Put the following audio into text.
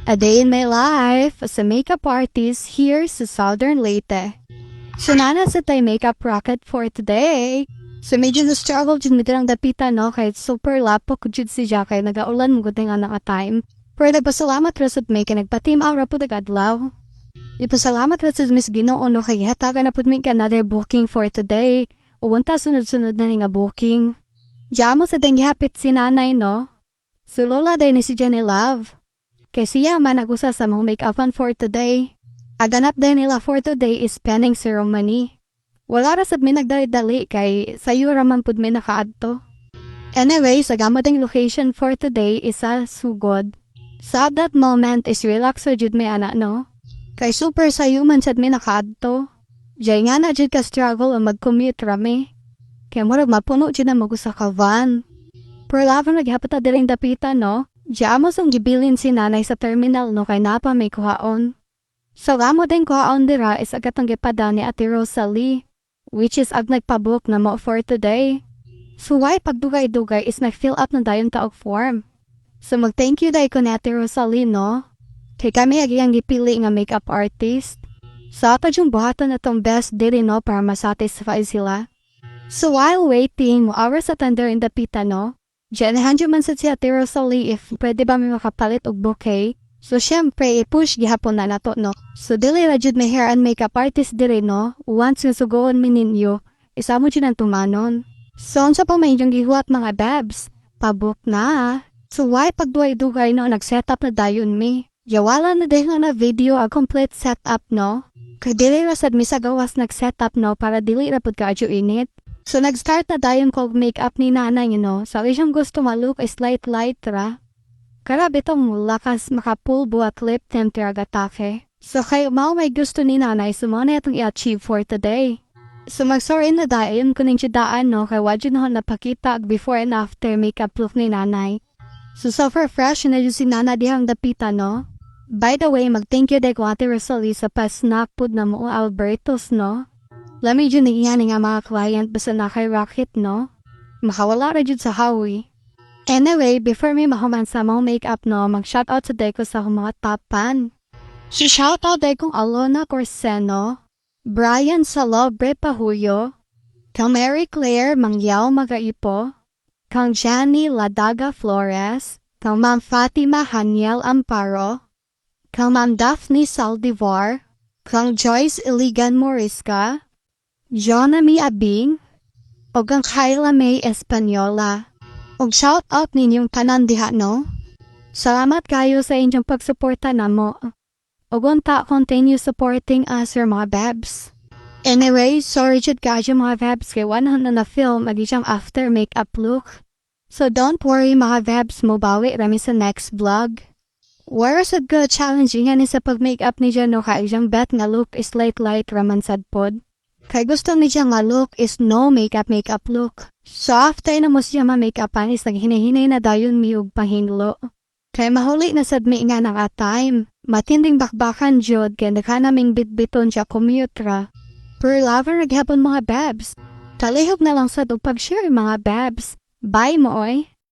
A day in my life as a makeup artist here sa Southern Leyte. So nana sa tayo makeup rocket for today. So medyo na-struggle dyan mo lang dapitan no kahit super lapo ko dyan si Jack kaya nagaulan mo gudeng anak a time. Pero nagpasalamat rasad may ka nagpatim aura po dagadlaw. Ipasalamat rasad Miss Ginoo no kaya hataga na po may ka another booking for today. Uwanta sunod-sunod na nga booking. Diyan mo sa dang hapit si nanay no. So lola day ni si Jenny Love. Kay siya man nagusa sa mga make-upan for today. Aganap din nila for today is penning ceremony. Wala rasad may nagdali-dali kay sayo raman pud may nakaadto. Anyway, sa gamot ang location for today is sa Sugod. Sa that moment is relax sa jud may anak no. Kay super sayo man sad may nakaadto. Jay nga na jud ka struggle ang mag-commute rami. Kaya murag mapuno jud na magusa ka van. Pero laban naghapot na diring dapitan no. Diyan mo song gibilin si nanay sa terminal no kay napa may kuhaon. So gamo din kuhaon dira is agad ang gipada ni Ate Rosalie, which is ag nagpabook na mo for today. So why pagdugay-dugay is nag-fill up na dayon taog form. So mag-thank you day ko ni Ate Rosalie no. Kay kami agi ang gipili nga makeup artist. So ato yung buhatan na tong best diri no para masatisfy sila. So while waiting, mo hours sa tender in the pita no. Diyan handyo man sa si Ate Rosalie if pwede ba may makapalit og bouquet. So syempre i-push gihapon na nato no. So dili ra jud may hair and makeup artist dire no. Once nga sugoon mi ninyo, isa mo jud ang tumanon. So unsa pa may inyong gihuwat mga babs? Pabook na. So why pagduay-dugay no nag-set up na dayon mi? Yawala na dahil na video a complete setup no. Kay dili ra sad mi sa gawas nag-setup no para dili ra pud kaadyo init. So nag-start na dayon kog makeup ni nanay no. So siyang gusto ma-look is light ra. Karabi tong lakas makapulbo at lip tint agatake. So kay mao may gusto ni nanay so mo na itong i-achieve for today. So mag-sorry na dayon kuning daan no kay wadyo na napakita before and after makeup look ni nanay. So super fresh na yun si nana dihang dapita no. By the way, mag-thank you day ko Ate Rosalie sa pa-snack food na mo Albertos no. Lami dyan niyan nga mga client basta na kay Rocket no. Makawala ra jud sa hawi. Anyway, before me mahuman sa mga makeup no, mag-shoutout sa day ko sa mga top fan. Si shoutout day kong Alona Corseno, Brian Salobre Pahuyo, kang Mary Claire Mangyaw Magaipo, kang Jenny Ladaga Flores, kang Ma'am Fatima Haniel Amparo, kang Ma'am Daphne Saldivar, kang Joyce Iligan Morisca, Jonami Abing, o kang Kyla May Espanyola. Og shout out ninyong tanan diha no. Salamat kayo sa inyong pagsuporta namo. Og unta continue supporting us mga babs. Anyway, sorry jud kayo mga babs kay 100 na film agi siyang after makeup look. So don't worry mga babs, mo bawi rami sa next vlog. Where sad good challenging ani sa pag-makeup ni Jano kay siyang bet nga look is light raman sad pod. Kay gusto ni siya nga look is no makeup look. So after na mo siya ma-makeupan is naghinahinay na dayon mi og pahinglo. Kay mahuli na sad mi nga nga time. Matinding bakbakan jud kay naghanaming bitbiton siya commute ra. Per lover naghapon mga babs. Talihog na lang sad og pag-share mga babs. Bye mo oy.